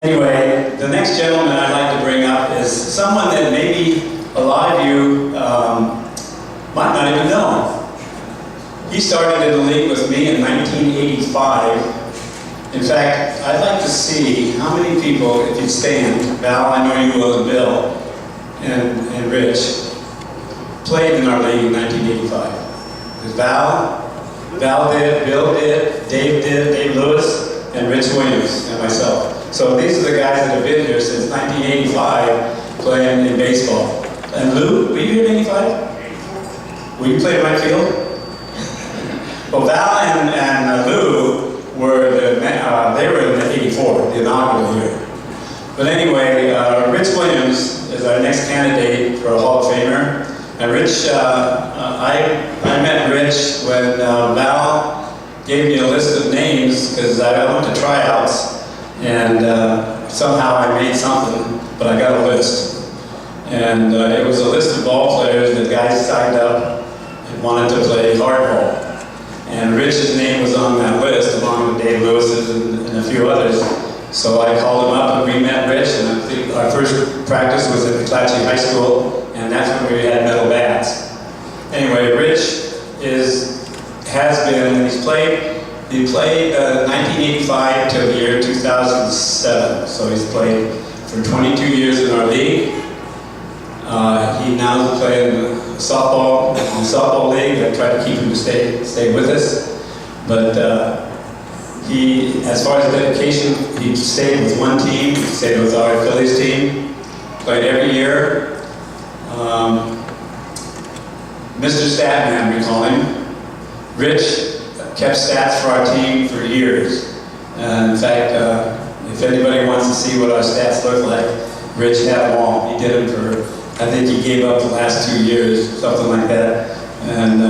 Anyway, the next gentleman I'd like to bring up is someone that maybe a lot of you might not even know. He started in the league with me in 1985. In fact, I'd like to see how many people, if you stand, Val, I know you will, and Bill, and Rich, played in our league in 1985. Because Val did, Bill did, Dave Lewis, and Rich Williams, and myself. So these are the guys that have been here since 1985 playing in baseball. And Lou, were you here in 85? Were you playing right field? Well, Val and Lou were they were in the 84, the inaugural year. But anyway, Rich Williams is our next candidate for a Hall of Famer. And Rich, I met Rich when Val gave me a list of names because I went to tryouts. And somehow I made something, but I got a list. And it was a list of ball players that guys signed up and wanted to play hardball. And Rich's name was on that list, along with Dave Lewis's and a few others. So I called him up and we met Rich, and I think our first practice was at Camino High School, and that's when we had metal bats. Anyway, Rich he played 1985 till the year 2007, so he's played for 22 years in our league. He now is playing in the softball league. I tried to keep him to stay with us, but as far as dedication, he stayed with one team. He stayed with our Phillies team, played every year. Mr. Statman, we call him. Rich kept stats for our team for years. In fact, if anybody wants to see what our stats look like, Rich had them all. He did them for, I think he gave up the last 2 years, something like that. And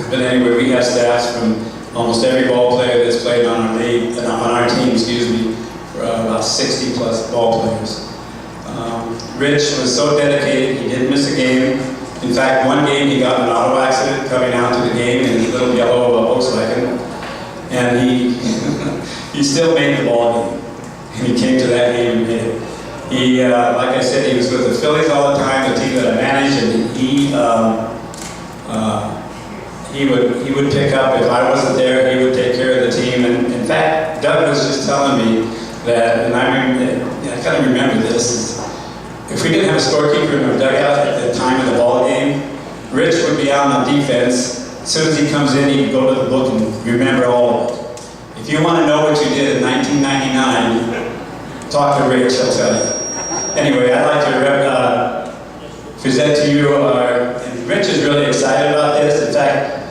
but anyway, we have stats from almost every ball player that's played on our league, on our team, excuse me, for about 60 plus ball players. Rich was so dedicated, he didn't miss a game. In fact, one game he got in an auto accident coming out to the game in his little yellow Volkswagen, and he still made the ball game. And he came to that game and made it. He, like I said, he was with the Phillies all the time, the team that I managed, and he would pick up if I wasn't there. He would take care of the team. And in fact, Doug was just telling me that, and I kind of remember this. If we didn't have a scorekeeper in our dugout at the time of the ball game, Rich would be out on defense. As soon as he comes in, he'd go to the book and remember all of it. If you want to know what you did in 1999, talk to Rich, I'll tell you. Anyway, I'd like to present to you and Rich is really excited about this. In fact,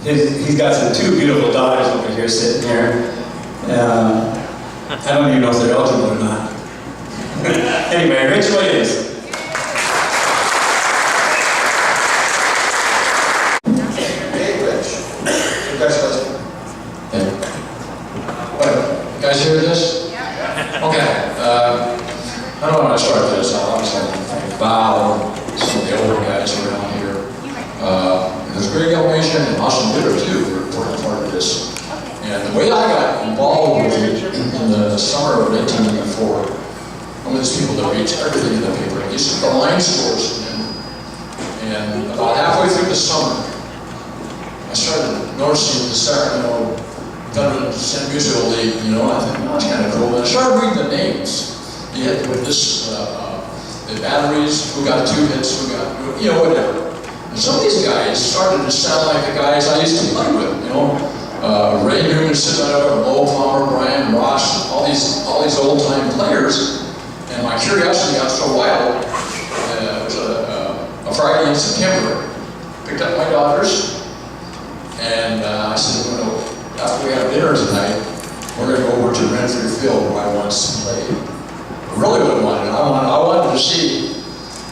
he's got two beautiful daughters over here sitting here. I don't even know if they're eligible or not. Anyway, Rich Williams. Hey, Rich. Congratulations. Hey. What, you guys hear this? Yeah. Okay. I don't want to start this. I was going to thank Val and some of the older guys around here. There's Greg Elmation and Austin Bitter, too, who were part of this. And the way I got involved with it in the summer of 1984, one of those people that reads everything in the paper, and used to put the line scores in. And about halfway through the summer, I started noticing the Sacramento Musical League, I think, oh, that's kind of cool. And I started reading the names. You had with this, the batteries, who got 2 hits, who got, whatever. And some of these guys started to sound like the guys I used to play with, Ray Newman sitting right over, Lowell Palmer, Brian Ross, all these old-time players. And my curiosity got so wild. It was a Friday in September. Picked up my daughters, and I said, after we have dinner tonight, we're going to go over to Renfrew Field where I once played. I really would have wanted it. I wanted to see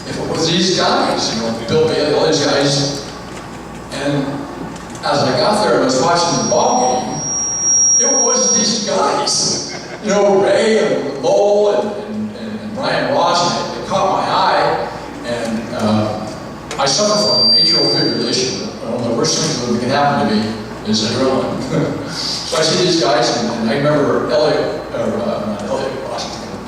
if it was these guys, Bill Bailey, all these guys. And as I got there and was watching the ball game, it was these guys. Ray and Lowell and Brian Ross, and it caught my eye, and I suffer from atrial fibrillation. One of the worst things that can happen to me is adrenaline. So I see these guys, and I remember Elliot, not Elliot Washington,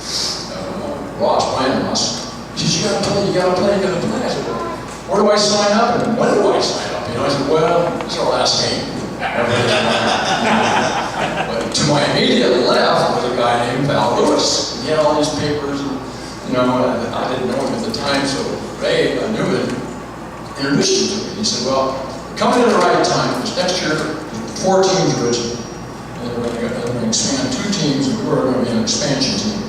got to play, you got to play. I said, well, where do I sign up and when do I sign up? I said, well, this is our last game. But to my immediate left was a guy named Val Lewis. He had all these papers, and, I didn't know him at the time, so Ray, I knew him, introduced him to me. He said, well, we're coming at the right time, because next year, 4 teams originally. And they're going to expand 2 teams, and we're going to be an expansion team.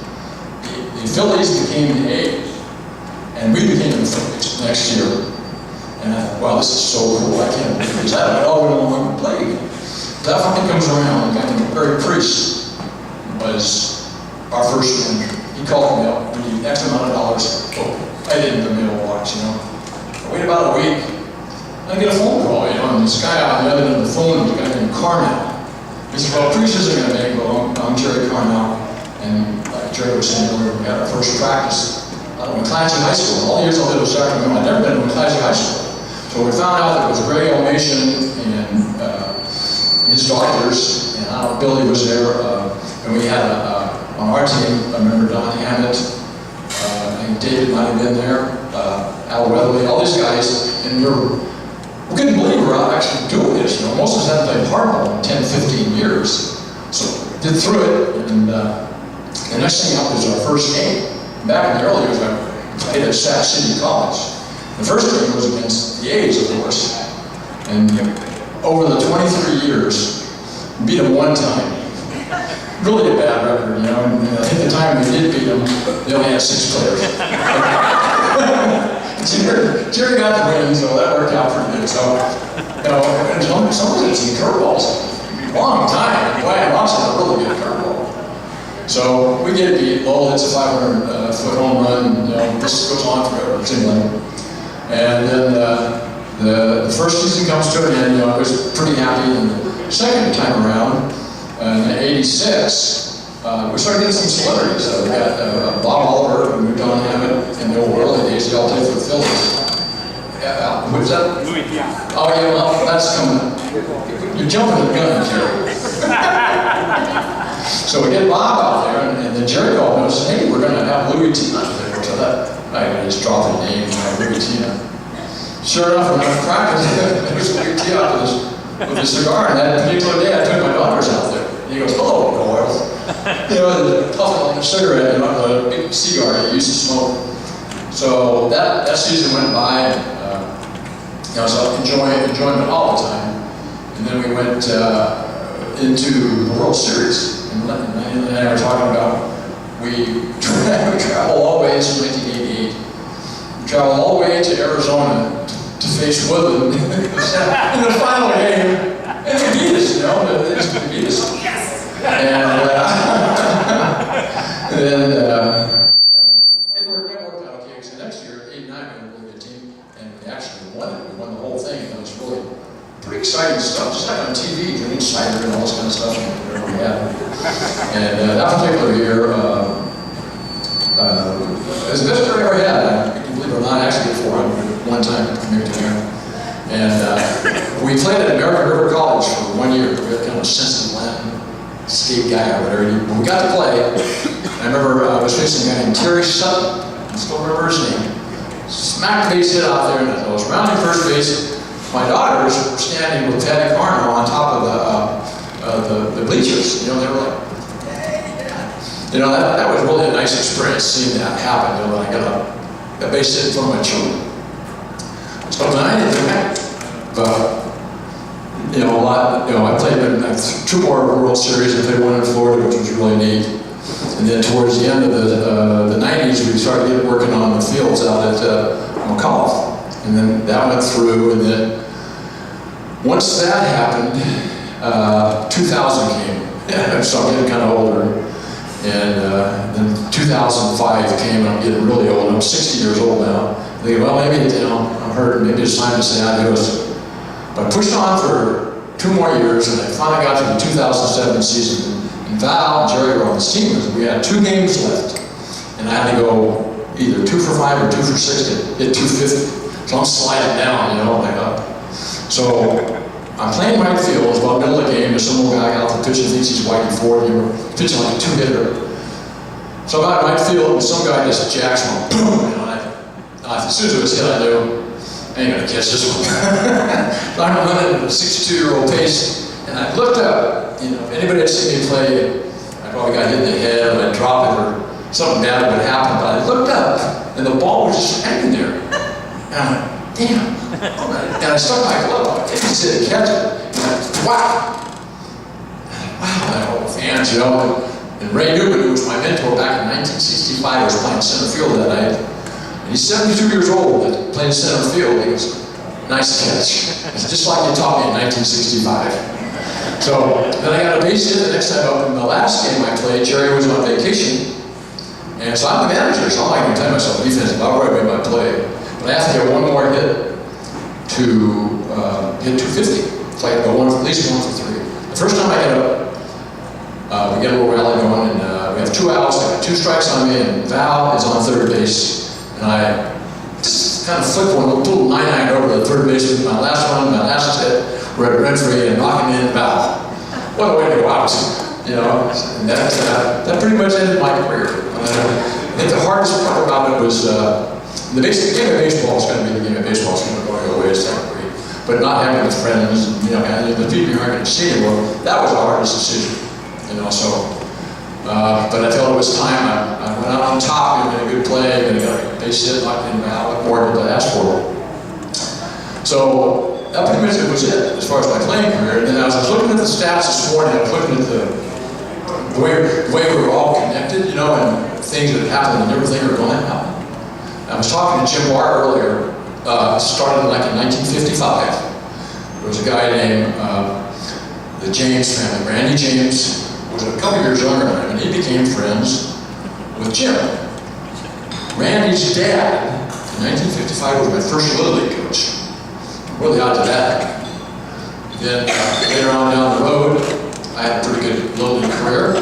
The Phillies became the A's, and we became the Phillies next year. And I thought, wow, this is so cool, I can't believe this. I don't know when we play again. That finally comes around, and Barry Priest was our first manager. He called me up, we need X amount of dollars. Oh, I didn't in the mailbox, I wait about a week, I get a phone call, and this guy on the other end of the phone was a guy named Carnell. He said, well, Priest isn't going to make it, well, I'm Jerry Carnell. And like Jerry was saying earlier, we had our first practice out of McClatchy High School. All the years I lived in Sacramento, I'd never been to McClatchy High School. So we found out that it was Ray O'Mation and his doctors, and Billy was there, and we had on our team, I remember Don Hammett, and David might have been there, Al Weatherly, all these guys, and we couldn't believe we were out actually doing this. Most of us hadn't played hardball in 10, 15 years. So did through it, and the next thing up was our first game. Back in the early years, I played at Sac City College. The first game was against the A's, of course. And over the 23 years, beat them 1 time. Really a bad record, And I think the time we did beat them, they only had 6 players. Jerry got the win, so that worked out pretty good. So, and some of it's in curveballs. Long time. Wyatt Robson had a really good curveball. So we get beat. Lowell hits a 500-foot home run. This goes on forever, it seems like. And then the first season comes to an end. I was pretty happy. And the second time around, in '86, we started getting some celebrities. We got Bob Oliver, who moved on Hammett in the old early days. He all played for the Phillies. What was that? Louis, yeah. Oh yeah, well, that's coming. You're jumping the gun, Jerry. So we get Bob out there, and then Jerry called me and said, hey, we're going to have Louis T out there. So that, I just dropped the name, Louis T. Sure enough, when I was practicing, there was Louis T out with a cigar, and that particular day I took my daughters out there. And he goes, hello, boys. Puffing like a cigarette, a big cigar that he used to smoke. So that season went by, and so enjoyment all the time. And then we went into the World Series. And Lenny and I were talking about, we traveled all the way since 1988. We traveled all the way to Arizona to face Woodland in the final game. And they beat us, they beat us. And then it worked out okay. So next year, '89, we had a really good team, and we actually won it. We won the whole thing, and it was really pretty exciting stuff, just like on TV, drinking cider and all this kind of stuff. We had. And that particular year, it was the best year I ever had. You can believe it or not, actually 400 one time maybe here. And we played at American River College for 1 year. We had kind of a sensitive Latin skate guy or whatever. When we got to play, I remember I was facing a guy named Terry Sutton. I still remember his name. Smacked the base hit out there, and I was rounding first base. My daughters were standing with Patty Carno on top of the bleachers. They were like, that was really a nice experience seeing that happen. When I got a base hit in front of my children. So I didn't think, but I played in 2 more World Series. I played 1 in Florida, which was really neat. And then towards the end of the 90s, we started working on the fields out at McAuliffe. And then that went through, and then once that happened, 2000 came. So I'm getting kind of older. And then 2005 came, and I'm getting really old. I'm 60 years old now. I think, well, maybe, I'm hurt, maybe it's time to say adios. But I pushed on for 2 more years, and I finally got to the 2007 season. And Val and Jerry were on this team, and we had 2 games left. And I had to go either 2 for 5 or 2 for 6 to hit 250. So I'm sliding down, like up. So I'm playing right field. It's about middle of the game. There's some old guy out there pitching, thinks he's Whitey Ford. Pitching like a 2-hitter. So I'm out in right field, and some guy just jacks one, boom, As soon as it was hit, I knew, I ain't gonna catch this one. So I'm running at a 62-year-old pace, and I looked up. You know, if anybody had seen me play, I probably got hit in the head, or I'd drop it, or something bad would happen. But I looked up, and the ball was just hanging there. And I went, damn. And I stuck my glove out. I just hit it, catch it. And I, wow. Wow, that whole fans, you know. And Ray Newman, who was my mentor back in 1965, was playing center field that night. And he's 72 years old, but playing center field. He goes, nice catch. It's just like you taught me in 1965. So then I got a base hit the next time up in the last game I played. Jerry was on vacation. And so I'm the manager, so I'm not going to tell myself defensive. I'll probably make my play. But I have to get one more hit to hit 250. So I got to go at least 1 for 3. The first time I get up, we get a little rally going, and we have 2 outs. I got 2 strikes on me, and Val is on third base. And I just kind of flip one, a little 9-9 over to the third base with my last hit. We're at Renfrey and knocking in Val. What a way to go out, you know. And that pretty much ended my career. I think the hardest part about it was the game of baseball is going to be the game of baseball. It's going to go your ways, but not having with friends, and, you know, and the people you aren't going to see anymore. That was the hardest decision, you know. So, but I felt it was time. I went out on top, and made a good play, and got a base hit, knocked in Val. What more did I ask for? So that pretty much was it as far as my playing career. And then as I was looking at the stats this morning, I was looking at the way we were all connected, you know, and things that happened and everything are going to happen. I was talking to Jim Barr earlier. Started like in 1955. There was a guy named the James family. Randy James was a couple years younger than him, and he became friends with Jim. Randy's dad, in 1955, was my first Little League coach. Really odd to that. Then later on down the road, I had a pretty good Little League career,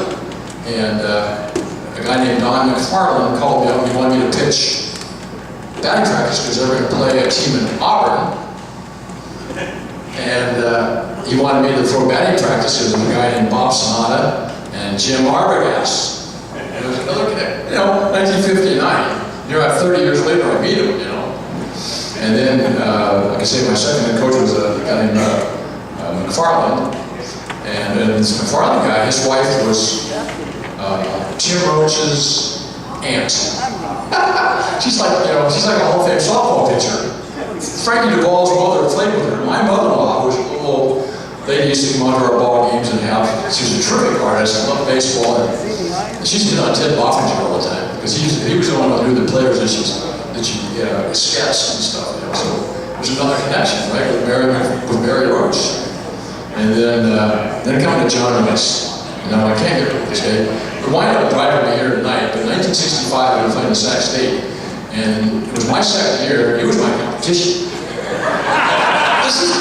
and a guy named Don McFarland called me up and he wanted me to pitch batting practice because they were going to play a team in Auburn. And he wanted me to throw batting practice. There was a guy named Bob Sonata and Jim Arbogast. And there was another guy, you know, 1959. You know, 30 years later, I meet him, you know. And then, like I say, my second head coach was a guy named McFarland. And this McFarland guy, his wife was Tim Roach's aunt. she's like a Hall of Fame softball pitcher. Frankie Duvall's mother played with her. My mother-in-law was a little lady used to come out to our ball games and she was a terrific artist. I loved baseball. And she used to get on Ted Boffinger all the time because he was the one who knew the players that she sketched and stuff. You know. So there's another connection, right, with Mary Roach. And then coming to John Rice. You know, I can't get rid of this guy. But wind up driving me here tonight. But in 1965, I was playing at Sac State, and it was my second year. He was my competition.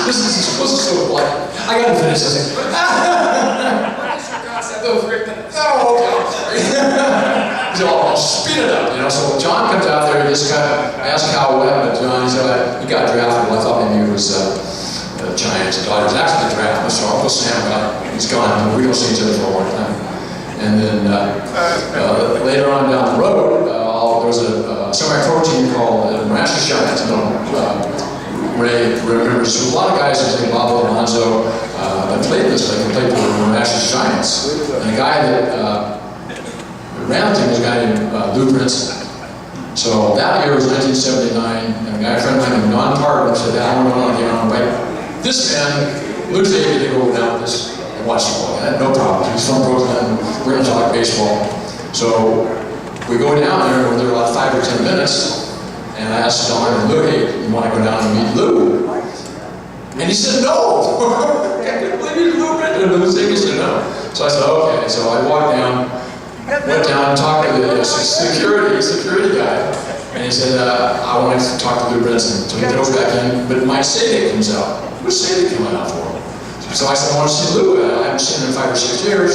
This is so like I gotta finish this. Oh, okay, I'm sorry. So I'll speed it up, you know. So John comes out there, and just kind of asked how what happened to John. He said he got drafted. Well, I thought maybe he was. Giants and Dodgers. Actually, the draft. So Uncle Sam he's gone. We don't see each other for a long time. And then later on down the road, there was a semi-pro team called the Marash Giants. Ray remembers a lot of guys like Bob Alonzo that played this. They played for the Marash Giants. And a guy that ran the team was a guy named Lou Brinson. So that year was 1979, and a guy friend of mine named Don Parton said, I want to go on the right. This man, Lou's able to go down this and watch the ball. I had no problem. He's from Brooklyn. We're going to talk baseball. So we go down there, and there were about 5 or 10 minutes, and I asked Don and Lou, hey, you want to go down and meet Lou? And he said, no! I couldn't believe Lou Brinson. He said no. So I said, okay. So I walked down, went down and talked to the security guy. And he said, I want to talk to Lou Brinson. So he goes back in, but Mike Sadek comes out. What's Sadek coming out for? So I said, I want to see Lou. I haven't seen him in 5 or 6 years.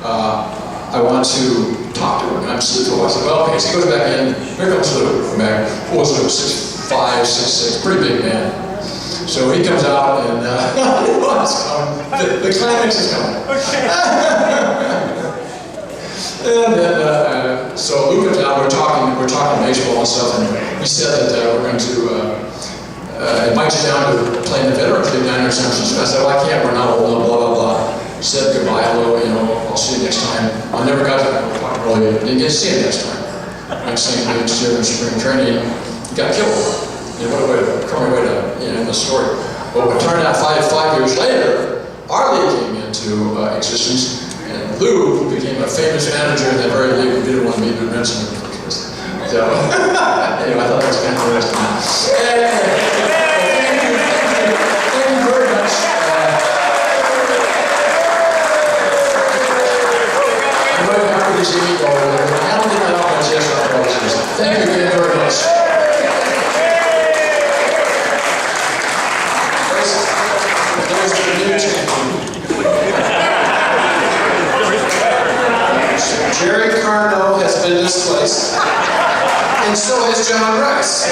I want to talk to him. And I'm sleeping. I said, well, okay. So he goes back in. Here comes Lou. Come back. Who was Lou? 6'5", 6'6", pretty big man. So he comes out and the climax is coming. And then, so Luke and I were talking baseball and stuff, and he said that we're going to invite you down to play in the Veterans League down here in San Francisco. I said, well, I can't, we're not old enough, blah, blah, blah. He said goodbye, hello, you know, I'll see you next time. I never got to really, didn't get to see him next time. Next thing next year in spring training, he got killed. You know, what a crummy way to end the story. But it turned out five years later, our league came into existence. And Lou became a famous manager in that very league who didn't want to meet with Brinson in the first place. So, anyway, I thought that was kind of interesting. Thank you very much. I'm very happy to see you all. I don't think that much yesterday. Thank you again very much. There's the new champion. Jerry Carno has been displaced, and so has John Rice.